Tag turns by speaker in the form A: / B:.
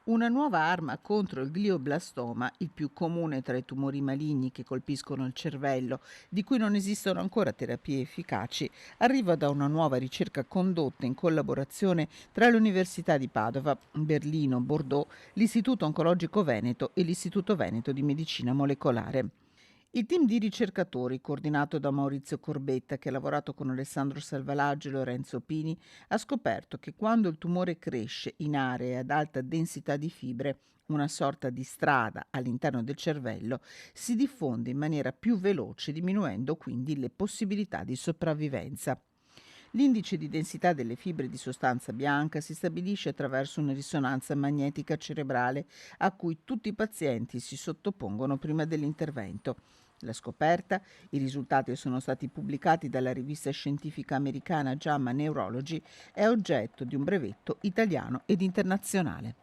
A: Una nuova arma contro il glioblastoma, il più comune tra i tumori maligni che colpiscono il cervello, di cui non esistono ancora terapie efficaci, arriva da una nuova ricerca condotta in collaborazione tra l'Università di Padova, Berlino, Bordeaux, l'Istituto Oncologico Veneto e l'Istituto Veneto di Medicina Molecolare. Il team di ricercatori, coordinato da Maurizio Corbetta, che ha lavorato con Alessandro Salvalaggio e Lorenzo Pini, ha scoperto che quando il tumore cresce in aree ad alta densità di fibre, una sorta di strada all'interno del cervello, si diffonde in maniera più veloce, diminuendo quindi le possibilità di sopravvivenza. L'indice di densità delle fibre di sostanza bianca si stabilisce attraverso una risonanza magnetica cerebrale a cui tutti i pazienti si sottopongono prima dell'intervento. La scoperta, i risultati sono stati pubblicati dalla rivista scientifica americana JAMA Neurology, è oggetto di un brevetto italiano ed internazionale.